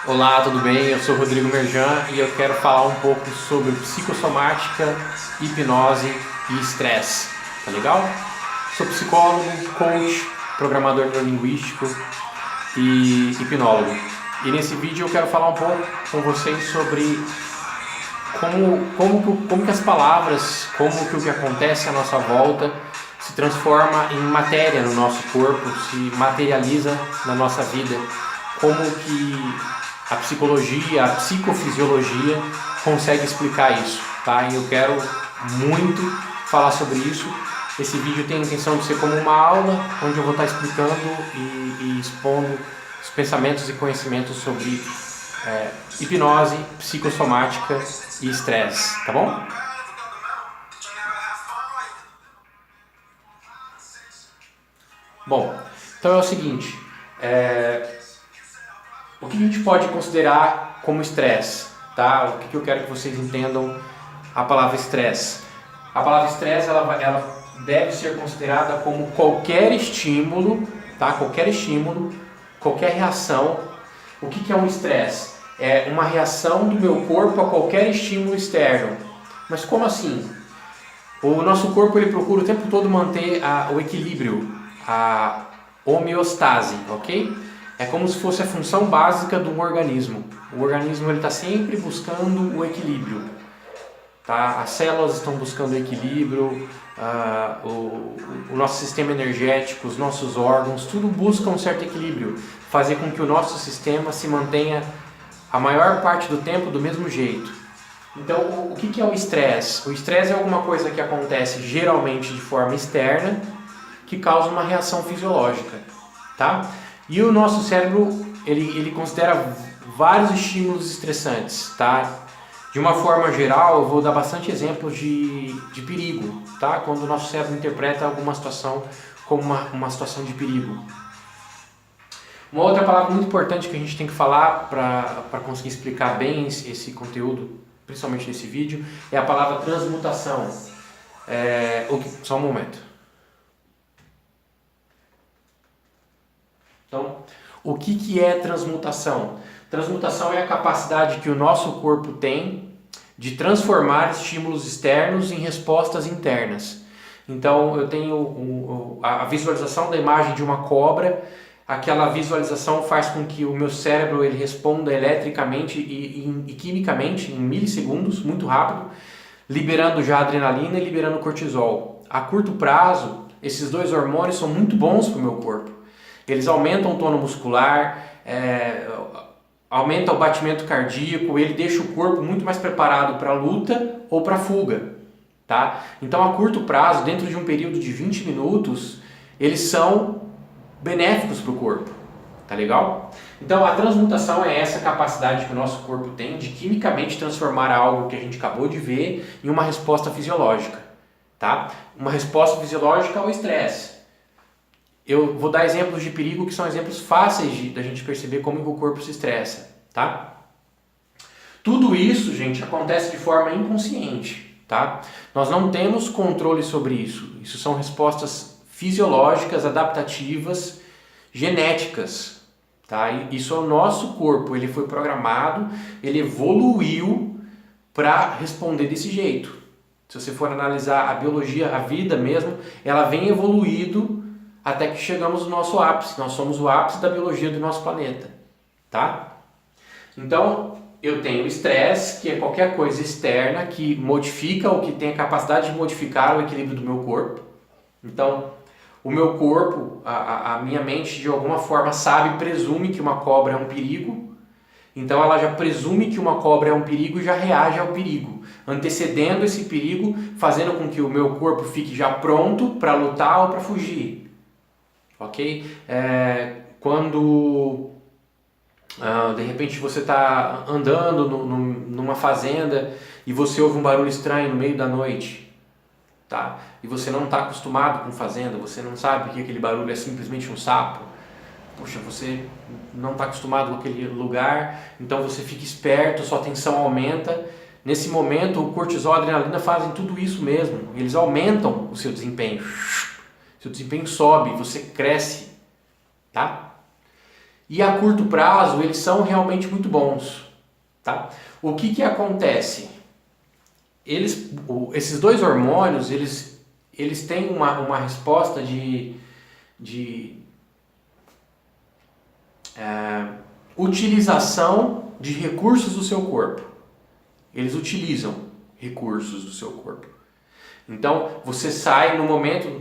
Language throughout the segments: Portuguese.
Olá, tudo bem? Eu sou Rodrigo Merjan e eu quero falar um pouco sobre psicossomática, hipnose e estresse. Tá legal? Sou psicólogo, coach, programador neurolinguístico e hipnólogo. E nesse vídeo eu quero falar um pouco com vocês sobre como que as palavras, como que o que acontece à nossa volta se transforma em matéria no nosso corpo, se materializa na nossa vida, como que a psicologia, a psicofisiologia consegue explicar isso, tá? E eu quero muito falar sobre isso. Esse vídeo tem a intenção de ser como uma aula, onde eu vou estar explicando e expondo os pensamentos e conhecimentos sobre hipnose, psicossomática e estresse, tá bom? Bom, então é o seguinte, o que a gente pode considerar como estresse, tá? O que eu quero que vocês entendam a palavra estresse. A palavra estresse ela deve ser considerada como qualquer estímulo, tá? Qualquer estímulo, qualquer reação. O que é um estresse? É uma reação do meu corpo a qualquer estímulo externo. Mas como assim? O nosso corpo ele procura o tempo todo manter o equilíbrio, a homeostase, ok? É como se fosse a função básica do organismo. O organismo está sempre buscando o equilíbrio. Tá? As células estão buscando o equilíbrio, o nosso sistema energético, os nossos órgãos, tudo busca um certo equilíbrio. Fazer com que o nosso sistema se mantenha a maior parte do tempo do mesmo jeito. Então, o que é o estresse? O estresse é alguma coisa que acontece geralmente de forma externa, que causa uma reação fisiológica. Tá? E o nosso cérebro, ele considera vários estímulos estressantes, tá? De uma forma geral, eu vou dar bastante exemplos de perigo, tá? Quando o nosso cérebro interpreta alguma situação como uma situação de perigo. Uma outra palavra muito importante que a gente tem que falar para conseguir explicar bem esse conteúdo, principalmente nesse vídeo, é a palavra transmutação. Só um momento. Então, o que é transmutação? Transmutação é a capacidade que o nosso corpo tem de transformar estímulos externos em respostas internas. Então, eu tenho a visualização da imagem de uma cobra. Aquela visualização faz com que o meu cérebro ele responda eletricamente e quimicamente em milissegundos, muito rápido, liberando já adrenalina e liberando cortisol. A curto prazo, esses dois hormônios são muito bons para o meu corpo. Eles aumentam o tono muscular, aumenta o batimento cardíaco, ele deixa o corpo muito mais preparado para a luta ou para a fuga. Tá? Então, a curto prazo, dentro de um período de 20 minutos, eles são benéficos para o corpo. Tá legal? Então, a transmutação é essa capacidade que o nosso corpo tem de quimicamente transformar algo que a gente acabou de ver em uma resposta fisiológica. Tá? Uma resposta fisiológica ao estresse. Eu vou dar exemplos de perigo que são exemplos fáceis da gente perceber como o corpo se estressa, tá? Tudo isso, gente, acontece de forma inconsciente, tá? Nós não temos controle sobre isso. Isso são respostas fisiológicas, adaptativas, genéticas, tá? Isso é o nosso corpo, ele foi programado, ele evoluiu para responder desse jeito. Se você for analisar a biologia, a vida mesmo, ela vem evoluído até que chegamos no nosso ápice. Nós somos o ápice da biologia do nosso planeta, tá? Então, eu tenho o estresse, que é qualquer coisa externa que modifica ou que tem a capacidade de modificar o equilíbrio do meu corpo. Então, o meu corpo, a minha mente, de alguma forma, presume que uma cobra é um perigo. Então, ela já presume que uma cobra é um perigo e já reage ao perigo, antecedendo esse perigo, fazendo com que o meu corpo fique já pronto para lutar ou para fugir. Ok? Quando de repente você está andando numa fazenda e você ouve um barulho estranho no meio da noite, tá? E você não está acostumado com fazenda, você não sabe que aquele barulho é simplesmente um sapo. Poxa, você não está acostumado com aquele lugar, então você fica esperto, sua atenção aumenta. Nesse momento, o cortisol e a adrenalina fazem tudo isso mesmo, eles aumentam o seu desempenho. Seu desempenho sobe, você cresce, tá? e a curto prazo eles são realmente muito bons, tá? O que acontece? Esses dois hormônios, eles têm uma resposta de utilização de recursos do seu corpo. Eles utilizam recursos do seu corpo. Então, você sai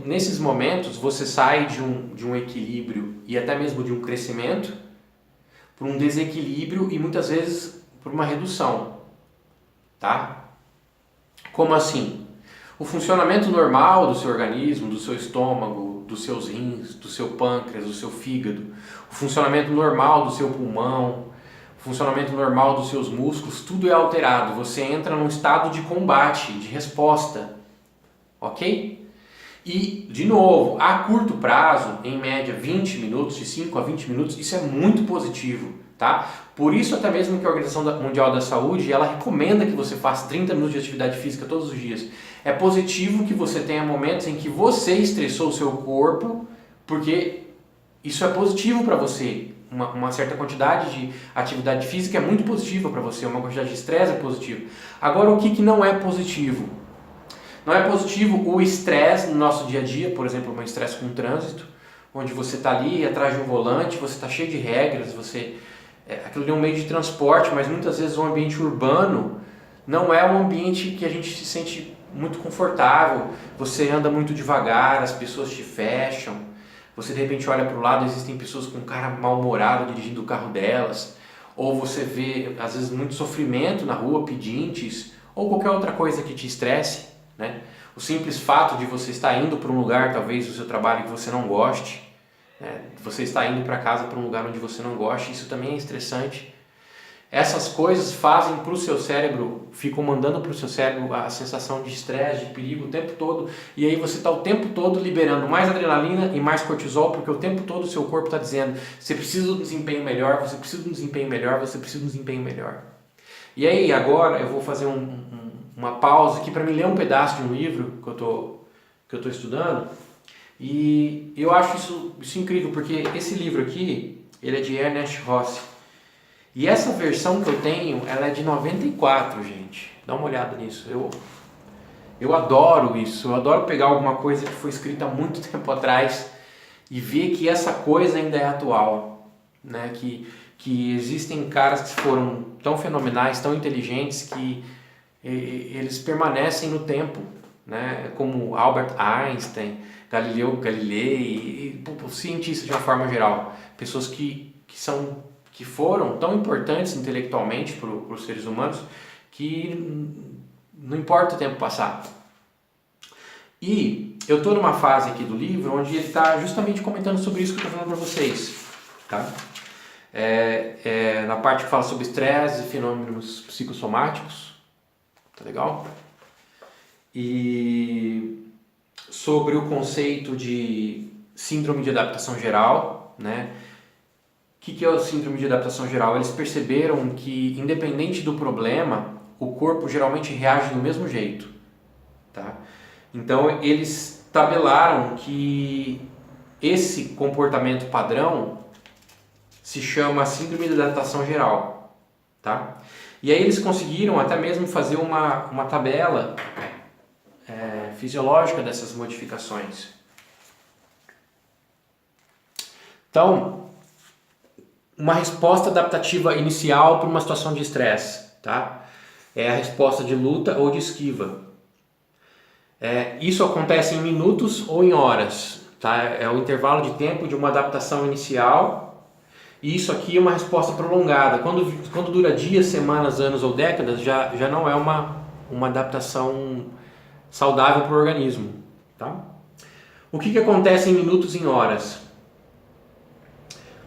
nesses momentos, você sai de um equilíbrio e até mesmo de um crescimento para um desequilíbrio e muitas vezes para uma redução, tá? Como assim? O funcionamento normal do seu organismo, do seu estômago, dos seus rins, do seu pâncreas, do seu fígado, o funcionamento normal do seu pulmão, o funcionamento normal dos seus músculos, tudo é alterado. Você entra num estado de combate, de resposta, ok? E, de novo, a curto prazo, em média 20 minutos, de 5 a 20 minutos, isso é muito positivo, tá? Por isso até mesmo que a Organização Mundial da Saúde, ela recomenda que você faça 30 minutos de atividade física todos os dias. É positivo que você tenha momentos em que você estressou o seu corpo, porque isso é positivo para você. Uma certa quantidade de atividade física é muito positiva para você, uma quantidade de estresse é positivo. Agora, o que não é positivo? Não é positivo o estresse no nosso dia a dia, por exemplo, um estresse com o trânsito, onde você está ali atrás de um volante, você está cheio de regras, aquilo ali é um meio de transporte, mas muitas vezes um ambiente urbano não é um ambiente que a gente se sente muito confortável. Você anda muito devagar, as pessoas te fecham. Você de repente olha para o lado, existem pessoas com cara mal-humorado dirigindo o carro delas, ou você vê às vezes muito sofrimento na rua, pedintes, ou qualquer outra coisa que te estresse, né? O simples fato de você estar indo para um lugar, talvez do seu trabalho, que você não goste, né? Você está indo para casa para um lugar onde você não goste, isso também é estressante. Essas coisas fazem para o seu cérebro, ficam mandando para o seu cérebro a sensação de estresse, de perigo o tempo todo, e aí você está o tempo todo liberando mais adrenalina e mais cortisol, porque o tempo todo o seu corpo está dizendo: você precisa de um desempenho melhor, você precisa de um desempenho melhor, você precisa de um desempenho melhor. E aí agora eu vou fazer uma pausa aqui para me ler um pedaço de um livro que eu tô estudando, e eu acho isso incrível, porque esse livro aqui, ele é de Ernest Rossi. E essa versão que eu tenho, ela é de 94, gente. Dá uma olhada nisso. Eu adoro isso. Eu adoro pegar alguma coisa que foi escrita há muito tempo atrás e ver que essa coisa ainda é atual, né? Que existem caras que foram tão fenomenais, tão inteligentes, que eles permanecem no tempo, né? Como Albert Einstein, Galileu Galilei, e cientistas de uma forma geral. Pessoas que foram tão importantes intelectualmente para os seres humanos que não importa o tempo passar. E eu estou numa fase aqui do livro onde ele está justamente comentando sobre isso que eu estou falando para vocês, tá? Na parte que fala sobre estresse e fenômenos psicossomáticos, tá legal? E sobre o conceito de síndrome de adaptação geral, né? O que é o síndrome de adaptação geral? Eles perceberam que, independente do problema, o corpo geralmente reage do mesmo jeito, tá? Então, eles tabelaram que esse comportamento padrão se chama síndrome de adaptação geral, tá? E aí eles conseguiram até mesmo fazer uma tabela fisiológica dessas modificações. Então, uma resposta adaptativa inicial para uma situação de estresse, tá? É a resposta de luta ou de esquiva. Isso acontece em minutos ou em horas, tá? É o intervalo de tempo de uma adaptação inicial, e isso aqui é uma resposta prolongada. Quando dura dias, semanas, anos ou décadas, já não é uma adaptação saudável para o organismo, tá? O que acontece em minutos e em horas?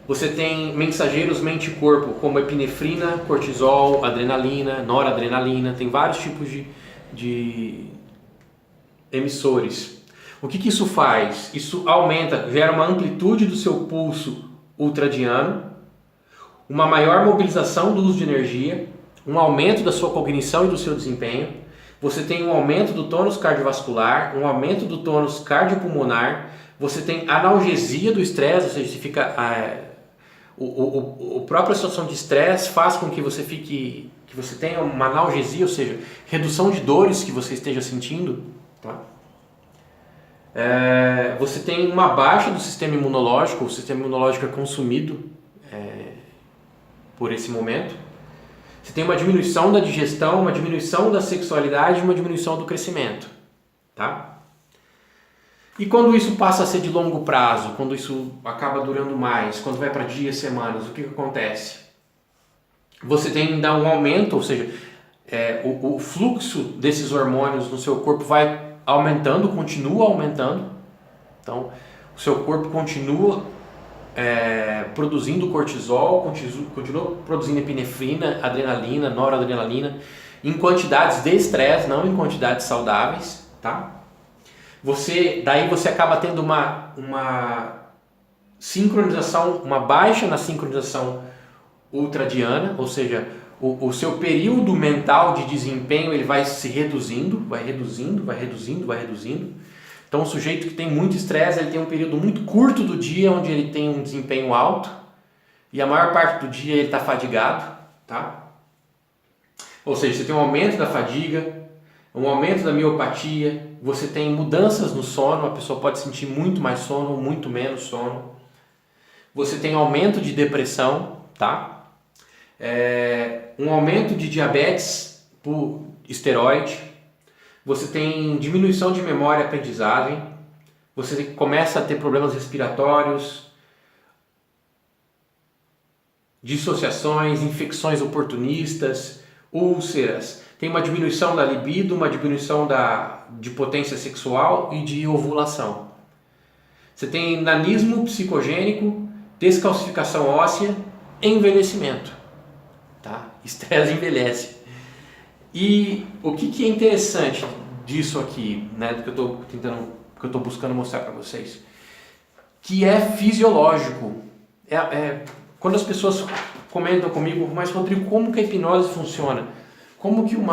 Você tem mensageiros mente-corpo, como epinefrina, cortisol, adrenalina, noradrenalina, tem vários tipos de emissores. O que isso faz? Isso aumenta, gera uma amplitude do seu pulso ultradiano, uma maior mobilização do uso de energia, um aumento da sua cognição e do seu desempenho. Você tem um aumento do tônus cardiovascular, um aumento do tônus cardiopulmonar, você tem analgesia do estresse, ou seja, você fica a própria situação de estresse faz com que você tenha uma analgesia, ou seja, redução de dores que você esteja sentindo, tá? Você tem uma baixa do sistema imunológico, o sistema imunológico é consumido por esse momento. Você tem uma diminuição da digestão, uma diminuição da sexualidade e uma diminuição do crescimento, tá? E quando isso passa a ser de longo prazo, quando isso acaba durando mais, quando vai para dias, semanas, o que acontece? Você tem ainda um aumento, ou seja, o fluxo desses hormônios no seu corpo vai aumentando, continua aumentando. Então, o seu corpo continua produzindo cortisol, continua produzindo epinefrina, adrenalina, noradrenalina, em quantidades de estresse, não em quantidades saudáveis, tá? Daí você acaba tendo uma sincronização, uma baixa na sincronização ultradiana, ou seja, o seu período mental de desempenho ele vai se reduzindo, vai reduzindo. Então o sujeito que tem muito estresse, ele tem um período muito curto do dia onde ele tem um desempenho alto e a maior parte do dia ele está fadigado, tá? Ou seja, você tem um aumento da fadiga, um aumento da miopatia, você tem mudanças no sono, a pessoa pode sentir muito mais sono ou muito menos sono. Você tem aumento de depressão, tá? Um aumento de diabetes por esteroide. Você tem diminuição de memória e aprendizagem. Você começa a ter problemas respiratórios, dissociações, infecções oportunistas, úlceras. Tem uma diminuição da libido, uma diminuição de potência sexual e de ovulação. Você tem nanismo psicogênico, descalcificação óssea, envelhecimento. Tá? Estresse envelhece. E o que é interessante disso aqui, né, que eu estou buscando mostrar para vocês, que é fisiológico. Quando as pessoas comentam comigo, mas Rodrigo, como que a hipnose funciona? Como que um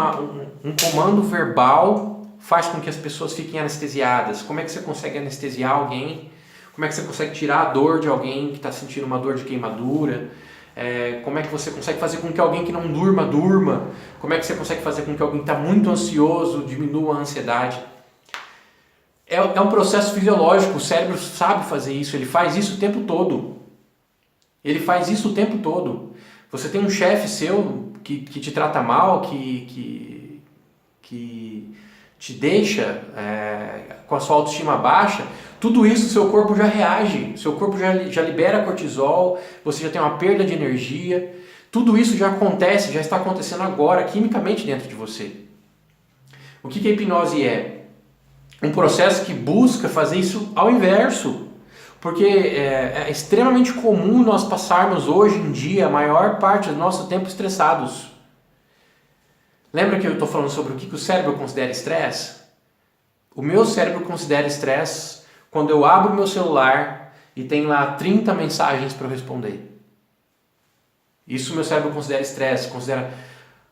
comando verbal faz com que as pessoas fiquem anestesiadas? Como é que você consegue anestesiar alguém? Como é que você consegue tirar a dor de alguém que está sentindo uma dor de queimadura? Como é que você consegue fazer com que alguém que não durma? Como é que você consegue fazer com que alguém que está muito ansioso diminua a ansiedade? É um processo fisiológico, o cérebro sabe fazer isso, ele faz isso o tempo todo. Você tem um chefe seu que te trata mal, que te deixa com a sua autoestima baixa, tudo isso o seu corpo já reage, seu corpo já libera cortisol, você já tem uma perda de energia, tudo isso já está acontecendo agora, quimicamente dentro de você. O que a hipnose é? Um processo que busca fazer isso ao inverso, porque é extremamente comum nós passarmos hoje em dia a maior parte do nosso tempo estressados. Lembra que eu estou falando sobre o que o cérebro considera estresse? O meu cérebro considera estresse quando eu abro meu celular e tem lá 30 mensagens para eu responder. Isso meu cérebro considera estresse,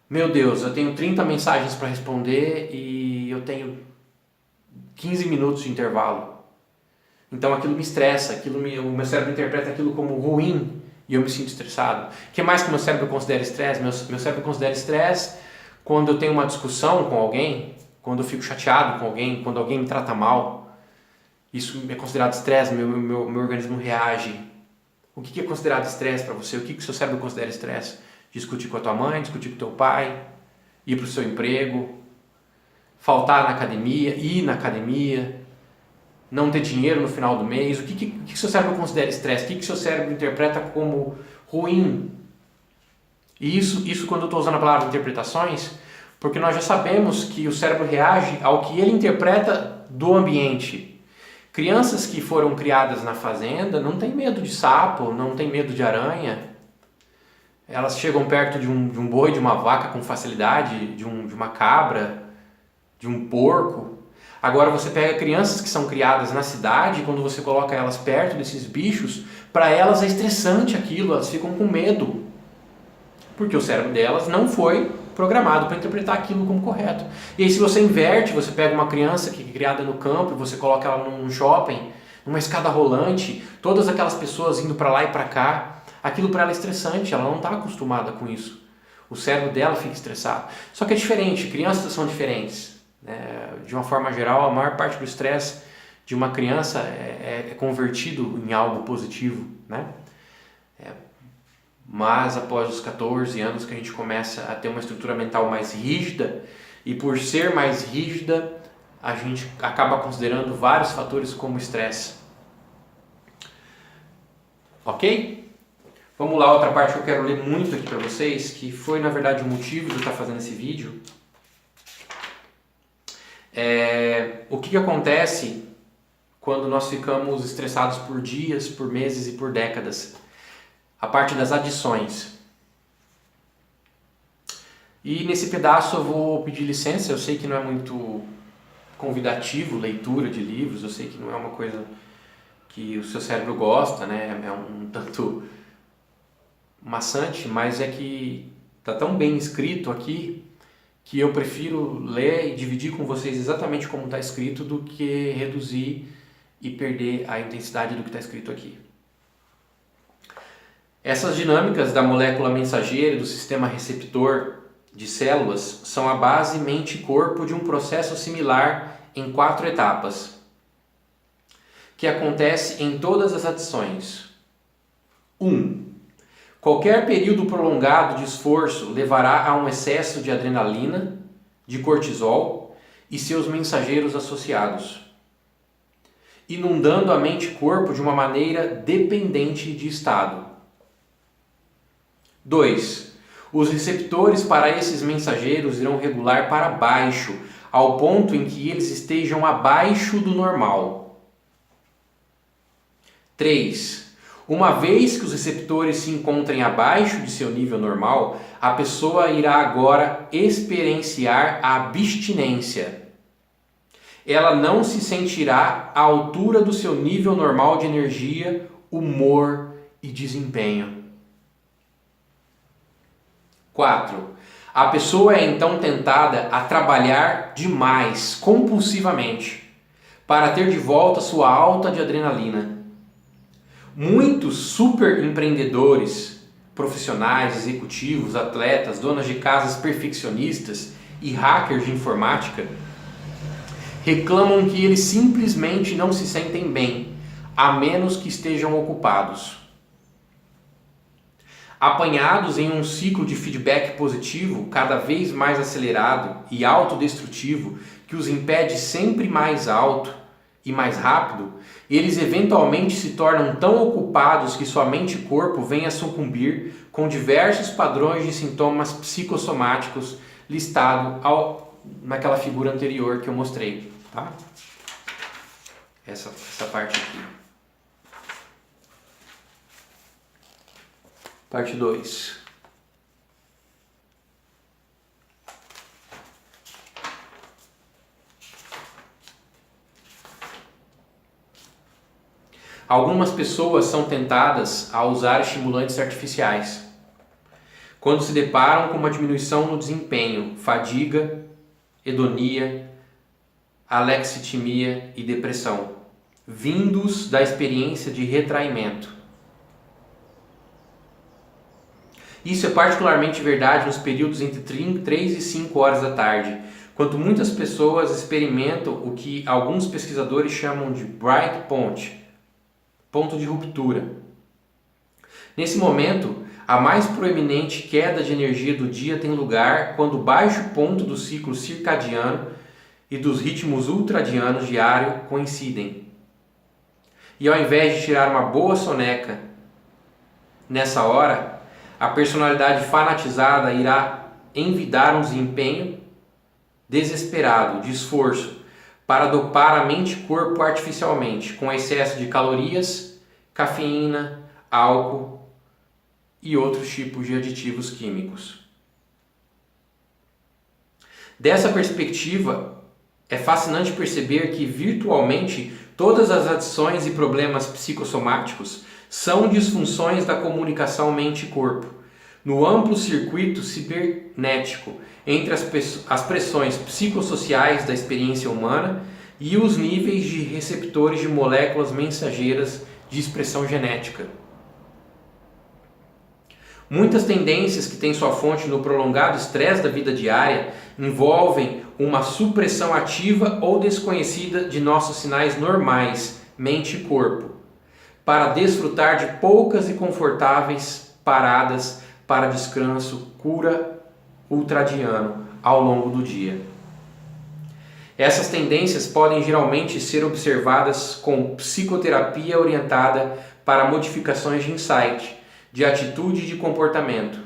meu Deus, eu tenho 30 mensagens para responder e eu tenho 15 minutos de intervalo. Então aquilo me estressa, o meu cérebro interpreta aquilo como ruim e eu me sinto estressado. O que mais que o meu cérebro considera estresse? Meu cérebro considera estresse quando eu tenho uma discussão com alguém, quando eu fico chateado com alguém, quando alguém me trata mal. Isso é considerado estresse, meu organismo reage. O que é considerado estresse para você? O que o seu cérebro considera estresse? Discutir com a tua mãe, discutir com o teu pai, ir para o seu emprego, faltar na academia, ir na academia, não ter dinheiro no final do mês. O que o seu cérebro considera estresse? O que o seu cérebro interpreta como ruim? E isso quando eu estou usando a palavra interpretações, porque nós já sabemos que o cérebro reage ao que ele interpreta do ambiente. Crianças que foram criadas na fazenda não têm medo de sapo, não têm medo de aranha. Elas chegam perto de um boi, de uma vaca com facilidade, de uma cabra, de um porco. Agora você pega crianças que são criadas na cidade, quando você coloca elas perto desses bichos, para elas é estressante aquilo, elas ficam com medo. Porque o cérebro delas não foi programado para interpretar aquilo como correto. E aí se você inverte, você pega uma criança que é criada no campo, você coloca ela num shopping, numa escada rolante, todas aquelas pessoas indo para lá e para cá, aquilo para ela é estressante, ela não está acostumada com isso. O cérebro dela fica estressado. Só que é diferente, crianças são diferentes, né? De uma forma geral, a maior parte do estresse de uma criança é convertido em algo positivo, né? Mas após os 14 anos que a gente começa a ter uma estrutura mental mais rígida, e por ser mais rígida, a gente acaba considerando vários fatores como estresse. Ok? Vamos lá, outra parte que eu quero ler muito aqui para vocês, que foi na verdade o motivo de eu estar fazendo esse vídeo. O que acontece quando nós ficamos estressados por dias, por meses e por décadas. A parte das adições. E nesse pedaço eu vou pedir licença, eu sei que não é muito convidativo, leitura de livros, eu sei que não é uma coisa que o seu cérebro gosta, né? É um tanto maçante, mas é que está tão bem escrito aqui que eu prefiro ler e dividir com vocês exatamente como está escrito do que reduzir e perder a intensidade do que está escrito aqui. Essas dinâmicas da molécula mensageira e do sistema receptor de células são a base mente-corpo de um processo similar em 4 etapas, que acontece em todas as adições. 1. Qualquer período prolongado de esforço levará a um excesso de adrenalina, de cortisol e seus mensageiros associados, inundando a mente-corpo de uma maneira dependente de estado. 2. Os receptores para esses mensageiros irão regular para baixo, ao ponto em que eles estejam abaixo do normal. 3. Uma vez que os receptores se encontrem abaixo de seu nível normal, a pessoa irá agora experienciar a abstinência. Ela não se sentirá à altura do seu nível normal de energia, humor e desempenho. 4. A pessoa é então tentada a trabalhar demais, compulsivamente, para ter de volta sua alta de adrenalina. Muitos super empreendedores, profissionais, executivos, atletas, donas de casas perfeccionistas e hackers de informática reclamam que eles simplesmente não se sentem bem, a menos que estejam ocupados. Apanhados em um ciclo de feedback positivo cada vez mais acelerado e autodestrutivo que os impede sempre mais alto e mais rápido, eles eventualmente se tornam tão ocupados que sua mente e corpo vêm a sucumbir com diversos padrões de sintomas psicossomáticos listados naquela figura anterior que eu mostrei. Tá? Essa parte aqui. Parte 2. Algumas pessoas são tentadas a usar estimulantes artificiais quando se deparam com uma diminuição no desempenho, fadiga, hedonia, alexitimia e depressão, vindos da experiência de retraimento. Isso é particularmente verdade nos períodos entre 3 e 5 horas da tarde, quando muitas pessoas experimentam o que alguns pesquisadores chamam de bright point, ponto de ruptura. Nesse momento, a mais proeminente queda de energia do dia tem lugar quando o baixo ponto do ciclo circadiano e dos ritmos ultradianos diários coincidem. E ao invés de tirar uma boa soneca nessa hora, a personalidade fanatizada irá envidar um desempenho desesperado, de esforço, para dopar a mente e corpo artificialmente, com excesso de calorias, cafeína, álcool e outros tipos de aditivos químicos. Dessa perspectiva, é fascinante perceber que virtualmente todas as adições e problemas psicossomáticos são disfunções da comunicação mente-corpo, no amplo circuito cibernético entre as pressões psicossociais da experiência humana e os níveis de receptores de moléculas mensageiras de expressão genética. Muitas tendências que têm sua fonte no prolongado estresse da vida diária envolvem uma supressão ativa ou desconhecida de nossos sinais normais, mente e corpo, para desfrutar de poucas e confortáveis paradas para descanso, cura ultradiano ao longo do dia. Essas tendências podem geralmente ser observadas com psicoterapia orientada para modificações de insight, de atitude e de comportamento.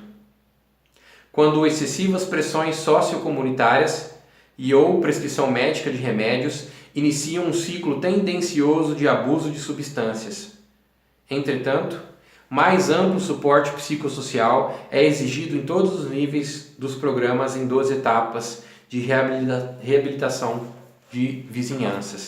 Quando excessivas pressões sociocomunitárias e ou prescrição médica de remédios iniciam um ciclo tendencioso de abuso de substâncias. Entretanto, mais amplo suporte psicossocial é exigido em todos os níveis dos programas em 12 etapas de reabilitação de vizinhanças.